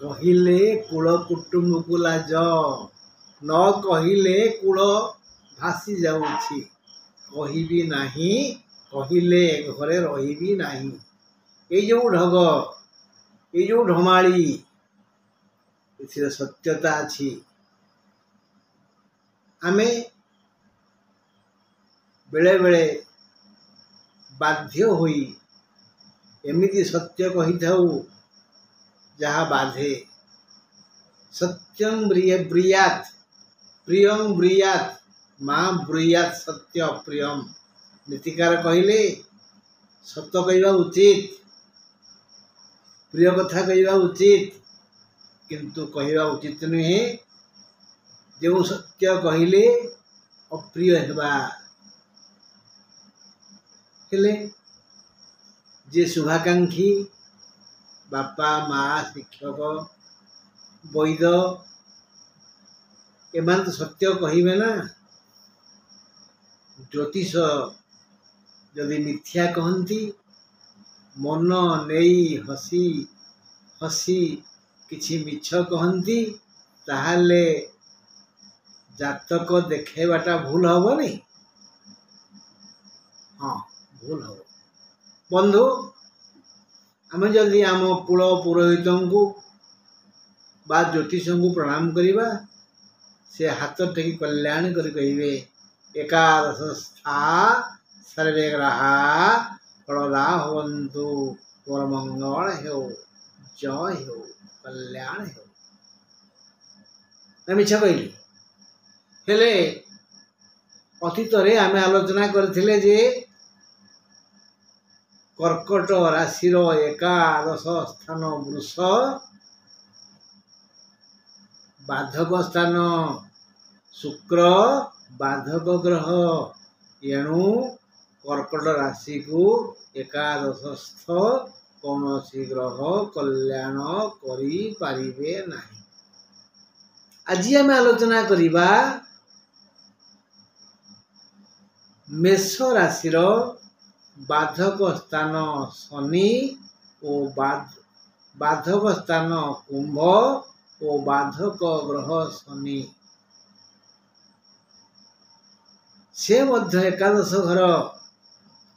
କହିଲେ କୂଳ କୁଟୁମ୍ବକୁ ଲାଜ, ନ କହିଲେ କୂଳ ଭାସି ଯାଉଛି। କହିବି ନାହିଁ, କହିଲେ ଘରେ ରହିବି ନାହିଁ। ଏଇ ଯେଉଁ ଢଗ, ଏଇ ଯେଉଁ ଢମାଳି, ଏଥିରେ ସତ୍ୟତା ଅଛି। ଆମେ ବେଳେ ବେଳେ ବାଧ୍ୟ ହୋଇ ଏମିତି ସତ୍ୟ କହିଥାଉ ଯାହା ବାଧେ। ସତ୍ୟଂ ବ୍ରିୟାତ୍, ପ୍ରିୟଂ ବ୍ରିୟାତ୍, ମା ବ୍ରୁୟାତ୍ ସତ୍ୟ ପ୍ରିୟମ୍। ନୀତିକାର କହିଲେ ସତ କହିବା ଉଚିତ, ପ୍ରିୟ କଥା କହିବା ଉଚିତ, କିନ୍ତୁ କହିବା ଉଚିତ ନୁହେଁ ଯେଉଁ ସତ୍ୟ କହିଲେ ଅପ୍ରିୟ ହେବା। ହେଲେ ଯେ ଶୁଭାକାଂକ୍ଷୀ ବାପା ମା ଶିକ୍ଷକ ବୈଦ ଏମାନେ ତ ସତ୍ୟ କହିବେ ନା। ଜ୍ୟୋତିଷ ଯଦି ମିଥ୍ୟା କହନ୍ତି, ମନ ନେଇ ହସି ହସି କିଛି ମିଛ କହନ୍ତି, ତାହେଲେ ଜାତକ ଦେଖାଇବାଟା ଭୁଲ ହବନି? ହଁ, ଭୁଲ ହବ। ବନ୍ଧୁ, ଆମେ ଯଦି ଆମ କୁଳ ପୁରୋହିତଙ୍କୁ ବା ଜ୍ୟୋତିଷଙ୍କୁ ପ୍ରଣାମ କରିବା, ସେ ହାତ ଟେକି କଲ୍ୟାଣ କରି କହିବେ ଏକାଦଶସ୍ଥା ସର୍ବେ ଗ୍ରହା ଫଳଦା ହୁଅନ୍ତୁ, ମୋର ମଙ୍ଗଳ ହେଉ, ଜୟ ହେଉ, କଲ୍ୟାଣ ହେଉ। ନା ମିଛ କହିଲି? ହେଲେ ଅତୀତରେ ଆମେ ଆଲୋଚନା କରିଥିଲେ ଯେ କର୍କଟ ରାଶିର ଏକାଦଶ ସ୍ଥାନ ବୃଷ, ବାଧକ ସ୍ଥାନ ଶୁକ୍ର, ବାଧକ ଗ୍ରହ। ଏଣୁ କର୍କଟ ରାଶିକୁ ଏକାଦଶସ୍ଥ କୌଣସି ଗ୍ରହ କଲ୍ୟାଣ କରିପାରିବେ ନାହିଁ। ଆଜି ଆମେ ଆଲୋଚନା କରିବା ମେଷ ରାଶିର ବାଧକ ସ୍ଥାନ ଶନି ଓ ବାଧକ ସ୍ଥାନ କୁମ୍ଭ ଓ ବାଧକ ଗ୍ରହ ଶନି। ସେ ମଧ୍ୟ ଏକାଦଶ ଘର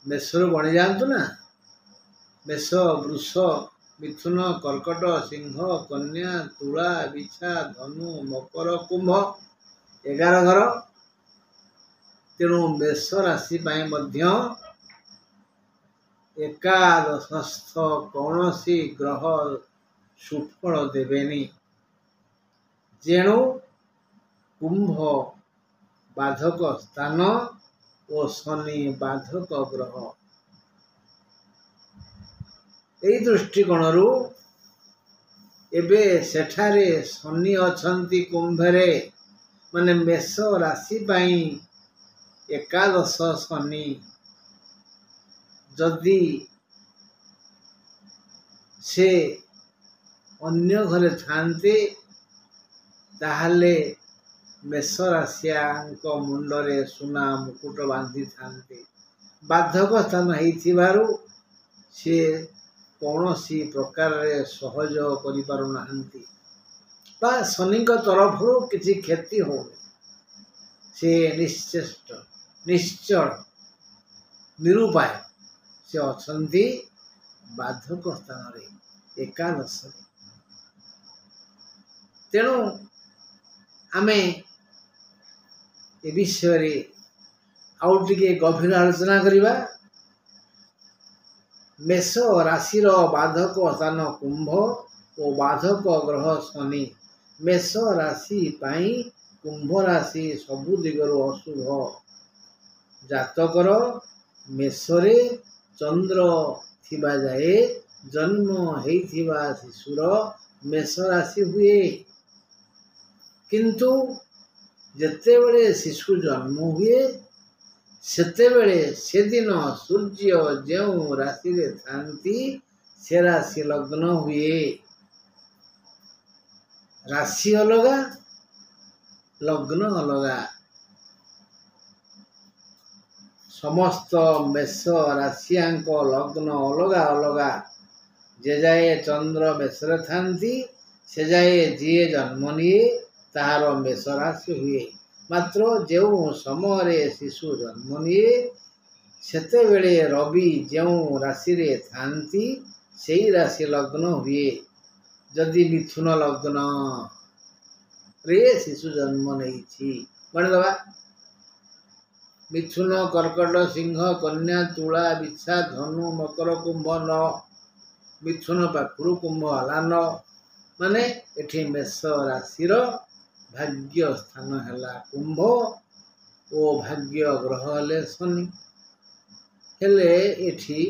ମେଷରୁ ବଣିଯାଆନ୍ତୁ ନା। ମେଷ, ବୃଷ, ମିଥୁନ, କର୍କଟ, ସିଂହ, କନ୍ୟା, ତୁଳା, ବିଛା, ଧନୁ, ମକର, କୁମ୍ଭ 11 ଘର। ତେଣୁ ମେଷ ରାଶି ପାଇଁ ମଧ୍ୟ ଏକାଦଶସ୍ଥ କୌଣସି ଗ୍ରହ ସୁଫଳ ଦେବେନି। ଯେଣୁ କୁମ୍ଭ ବାଧକ ସ୍ଥାନ ଓ ଶନି ବାଧକ ଗ୍ରହ। ଏହି ଦୃଷ୍ଟିକୋଣରୁ ଏବେ ସେଠାରେ ଶନି ଅଛନ୍ତି କୁମ୍ଭରେ, ମାନେ ମେଷ ରାଶି ପାଇଁ ଏକାଦଶ ଶନି। ଯଦି ସେ ଅନ୍ୟ ଘରେ ଥାନ୍ତେ, ତାହେଲେ ମେଷ ରାଶିଆଙ୍କ ମୁଣ୍ଡରେ ସୁନା ମୁକୁଟ ବାନ୍ଧିଥାନ୍ତେ। ବାଧକ ସ୍ଥାନ ହେଇଥିବାରୁ ସେ କୌଣସି ପ୍ରକାରରେ ସହଯୋଗ କରିପାରୁନାହାନ୍ତି ବା ଶନିଙ୍କ ତରଫରୁ କିଛି କ୍ଷତି ହଉନି। ସେ ନିଶ୍ଚେଷ୍ଟ, ନିଶ୍ଚଳ, ନିରୁପାୟ ସେ ଅଛନ୍ତି ବାଧକ ସ୍ଥାନରେ, ଏକାଦଶରେ। ତେଣୁ ଆମେ ଏ ବିଷୟରେ ଆଉ ଟିକେ ଗଭୀର ଆଲୋଚନା କରିବା। ମେଷ ରାଶିର ବାଧକ ସ୍ଥାନ କୁମ୍ଭ ଓ ବାଧକ ଗ୍ରହ ଶନି। ମେଷ ରାଶି ପାଇଁ କୁମ୍ଭ ରାଶି ସବୁ ଦିଗରୁ ଅଶୁଭ। ଜାତକର ମେଷରେ ଚନ୍ଦ୍ର ଥିବା ଯାଏ ଜନ୍ମ ହେଇଥିବା ଶିଶୁର ମେଷ ରାଶି ହୁଏ। କିନ୍ତୁ ଯେତେବେଳେ ଶିଶୁ ଜନ୍ମ ହୁଏ, ସେତେବେଳେ ସେଦିନ ସୂର୍ଯ୍ୟ ଯେଉଁ ରାଶିରେ ଥାନ୍ତି ସେ ରାଶି ଲଗ୍ନ ହୁଏ। ରାଶି ଅଲଗା, ଲଗ୍ନ ଅଲଗା। ସମସ୍ତ ମେଷ ରାଶିଆଙ୍କ ଲଗ୍ନ ଅଲଗା ଅଲଗା। ଯେ ଯାଏ ଚନ୍ଦ୍ର ମେଷରେ ଥାନ୍ତି से जाए जी जन्म निए ताहार मेष राशि हुए। मात्र जो समय शिशु जन्म निए सेतेबेले रवि जो राशि रे थांती सेई राशि लग्न हुए। जदि मिथुन लग्न रे शिशु जन्म नहीं गणिदबा मिथुन कर्कट सिंह कन्या तुला बिछा धनु मकर कुंभ न मिथुन पाखु कुंभ हला न माने एठी मेष राशि भाग्य स्थान है कुंभ ओ भाग्य ग्रह हेले शनि हेले एठी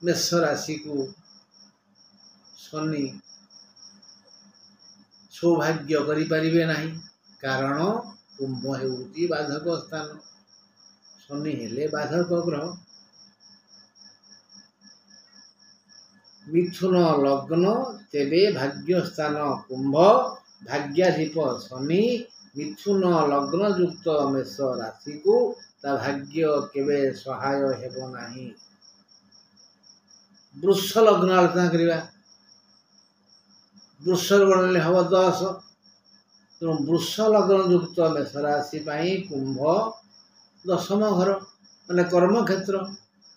मेष राशि को शनि सौभाग्य करि परिबे नहीं कारण कुंभ हेउची बाधक स्थान शनि हेले बाधक ग्रह। मिथुन लग्न तेबे भाग्य स्थान कुंभ भाग्याधिप शनि मिथुन लग्न युक्त मेष राशि को ता भाग्य केबे सहाय हेबो नाही। वृष लग्न आलोचना करिबा वृष गणले हम 10 तेणु वृष लग्न युक्त मेष राशि पाई कुंभ दशम घर माने कर्म क्षेत्र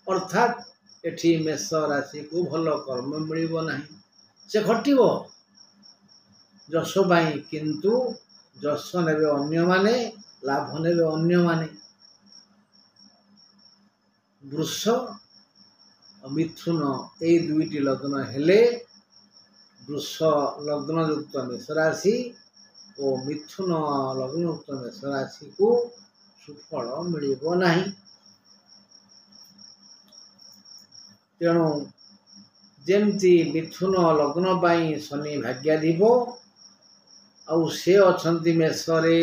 अर्थात एठी मेष राशि को भल कर्म मिलिबो नाही से घटिबो जश पाई किंतु जश नेबे अन्य माने लाभ नेबे अन्य माने। वृष मिथुन ए दुईटी लग्न हेले वृष लग्न युक्त मेष राशि और मिथुन लग्न युक्त मेष राशि को सुफल मिलिबो नाही। तेणु जेमती मिथुन लग्न पाई शनि भाग्याधिप आउ से अछंती मेष रे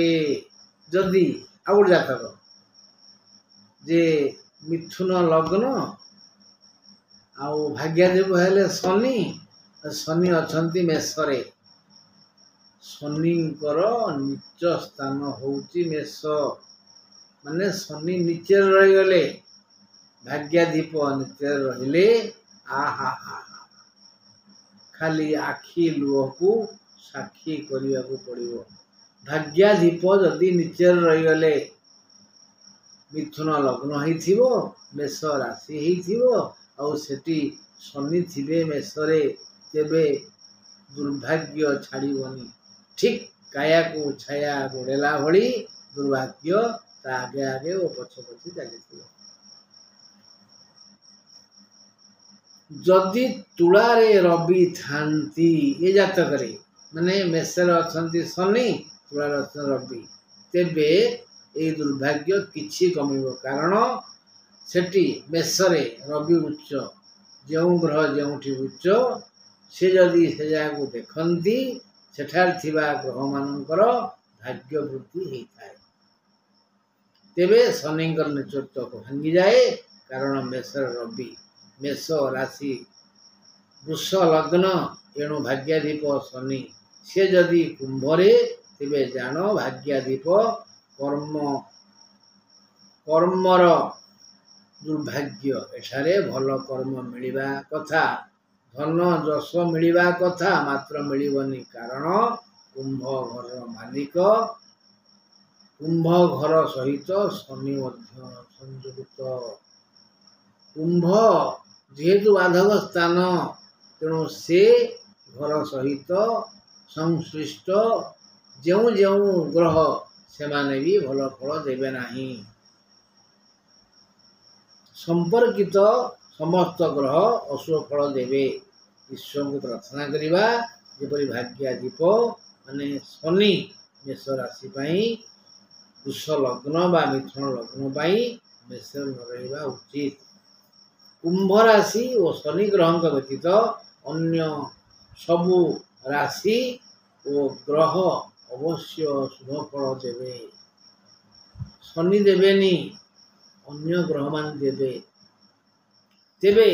जदि आउ जातक जे मिथुन लग्न आउ भाग्याधिप हेले शनि शनि अछंती मेष रे शनिकर नीच स्थान होउची मेष माने शनि नीचे रही गले भाग्याधिप नीचे रहिले आहा हा खाली आखि लुह को साक्षी करिया को पड़िबो। भाग्याधिप जदि नीचे रही गले मिथुन लग्न ही थिबो मेष राशि ही थिबो आउ सेठी शनि थिबे मेष रे तेबे दुर्भाग्य छाड़ीबनी ठीक काया को छाया गोड़ेला भली दुर्भाग्य ता आगे आगे ओ पछ पछ चली। जदि तुला रे रवि थांती ये जातक रे माने मेष रे अछंती शनि तुला रे अछंती रवि तेबे ए दुर्भाग्य किछि कमिबो कारण सेठी मेष रे रवि उच्च जो ग्रह जोठी उच्च से जदि से जगह को देखती सेठार थिबा ग्रह मानकर भाग्य वृद्धि होता है तेबे शनिकर नेतृत्व को भांगी जाए कारण मेष रवि मेष राशि वृष लग्न एणु भाग्याधिप शनि से जदि कुंभरे तेबे जान भाग्याधिप कर्म कर्मर दुर्भाग्य एठारे भल कर्म मिलिबा कथा धन जश मिलिबा कथा मात्र मिलिबनी कारण कुंभ घर मालिक कुंभ घर सहित शनि मध्य संयुक्त कुंभ जेहेतु बाधक स्थान तेणु से घर सहित संश्लिष्ट जो जो ग्रह से माने भी भल फल देवे नाही। संपर्कित समस्त ग्रह अशुभ फल देवे ईश्वर को प्रार्थना करिबा जेपरि भाग्याधिप माने शनि मेष राशि पाई वृष लग्न बा मिथुन लग्न पाई मेष न रहिबा उचित। कुंभ राशि और शनि ग्रह व्यतीत अन्य सबु राशि और ग्रह अवश्य शुभ फल देवे शनि देवेनी अन्य ग्रह मान देवे तेबे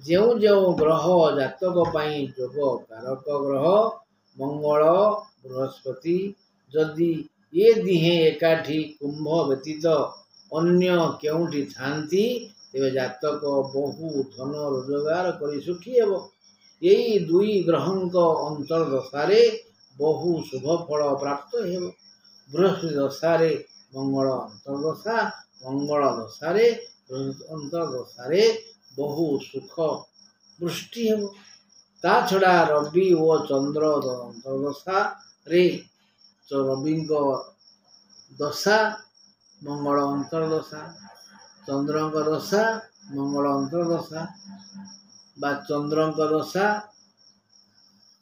जो जो ग्रह जातक पाई जोग कारक ग्रह मंगल बृहस्पति जदि ये दिहे एकाठी कुंभ व्यतीत अन्य केउठी थांती तेबे जातक बहु धन रोजगार करी सुखी हेबो ଏଇ ଦୁଇ ଗ୍ରହଙ୍କ ଅନ୍ତର୍ଦଶାରେ ବହୁ ଶୁଭ ଫଳ ପ୍ରାପ୍ତ ହେବ। ବୃହସ୍ପତି ଦଶାରେ ମଙ୍ଗଳ ଅନ୍ତର୍ଦଶା, ମଙ୍ଗଳ ଦଶାରେ ଅନ୍ତର୍ଦଶାରେ ବହୁ ସୁଖ ବୃଷ୍ଟି ହେବ। ତା ଛଡ଼ା ରବି ଓ ଚନ୍ଦ୍ର ଅନ୍ତର୍ଦଶାରେ ରବିଙ୍କ ଦଶା, ମଙ୍ଗଳ ଅନ୍ତର୍ଦଶା, ଚନ୍ଦ୍ରଙ୍କ ଦଶା, ମଙ୍ଗଳ ଅନ୍ତର୍ଦଶା ବା ଚନ୍ଦ୍ରଙ୍କ ଦଶା,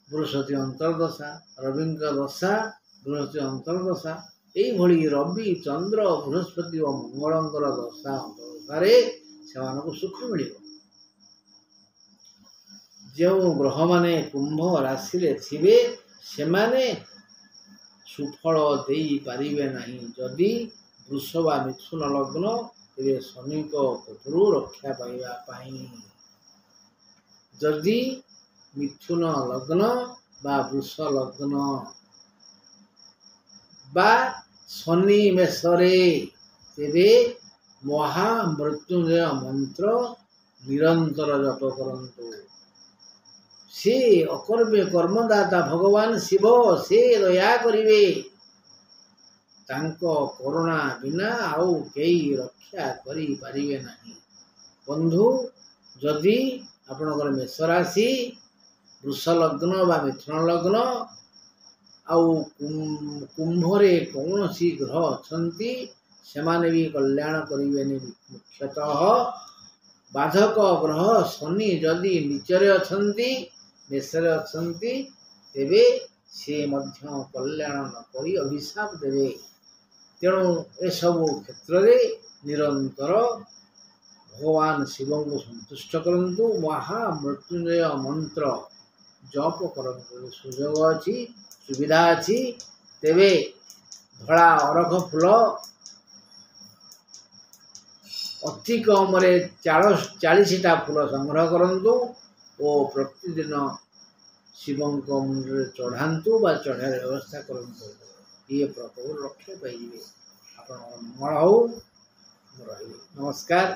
ବୃହସ୍ପତି ଅନ୍ତର୍ଦଶା, ରବିଙ୍କ ଦଶା, ବୃହସ୍ପତି ଅନ୍ତର୍ଦଶା, ଏଇଭଳି ରବି, ଚନ୍ଦ୍ର, ବୃହସ୍ପତି ଓ ମଙ୍ଗଳଙ୍କର ଦଶା ଅନ୍ତର୍ଦଶାରେ ସେମାନଙ୍କୁ ସୁଖ ମିଳିବ। ଯେଉଁ ଗ୍ରହମାନେ କୁମ୍ଭ ରାଶିରେ ଥିବେ ସେମାନେ ସୁଫଳ ଦେଇପାରିବେ ନାହିଁ। ଯଦି ବୃଷ ବା ମିଥୁନ ଲଗ୍ନ, ତେବେ ଶନିଙ୍କ କୋପରୁ ରକ୍ଷା ପାଇବା ପାଇଁ। ଯଦି ମିଥୁନ ଲଗ୍ନ ବା ବୃଷ ଲଗ୍ନ ବା ଶନି ମେଷରେ, ତେବେ ମହାମୃତ୍ୟୁଞ୍ଜୟ ମନ୍ତ୍ର ନିରନ୍ତର ଜପ କରନ୍ତୁ। ସେ ଅକର୍ମେ କର୍ମଦାତା ଭଗବାନ ଶିବ, ସେ ଦୟା କରିବେ। ତାଙ୍କ କରୁଣା ବିନା ଆଉ କେହି ରକ୍ଷା କରିପାରିବେ ନାହିଁ। ବନ୍ଧୁ, ଯଦି ଆପଣଙ୍କର ମେଷ ରାଶି, ବୃଷ ଲଗ୍ନ ବା ମିଥୁନ ଲଗ୍ନ ଆଉ କୁମ୍ଭରେ କୌଣସି ଗ୍ରହ ଅଛନ୍ତି, ସେମାନେ ବି କଲ୍ୟାଣ କରିବେନି। ମୁଖ୍ୟତଃ ବାଧକ ଗ୍ରହ ଶନି ଯଦି ନିଚରେ ଅଛନ୍ତି, ମେଷରେ ଅଛନ୍ତି, ତେବେ ସେ ମଧ୍ୟ କଲ୍ୟାଣ ନ କରି ଅଭିଶାପ ଦେବେ। ତେଣୁ ଏସବୁ କ୍ଷେତ୍ରରେ ନିରନ୍ତର ଭଗବାନ ଶିବଙ୍କୁ ସନ୍ତୁଷ୍ଟ କରନ୍ତୁ। ମହାମୃତ୍ୟୁଞ୍ଜୟ ମନ୍ତ୍ର ଜପ କରନ୍ତୁ। ସୁଯୋଗ ଅଛି, ସୁବିଧା ଅଛି, ତେବେ ଧଳା ଅରଖ ଫୁଲ ଅତି କମରେ 40ଟା ଫୁଲ ସଂଗ୍ରହ କରନ୍ତୁ ଓ ପ୍ରତିଦିନ ଶିବଙ୍କ ମୁଣ୍ଡରେ ଚଢ଼ାନ୍ତୁ ବା ଚଢ଼ାଇବାର ବ୍ୟବସ୍ଥା କରନ୍ତୁ। ଇଏ ପ୍ରଭୁ ରକ୍ଷା ପାଇଯିବେ। ଆପଣଙ୍କର ମଙ୍ଗଳ ହଉ। ମୁଁ ରହିଲି। ନମସ୍କାର।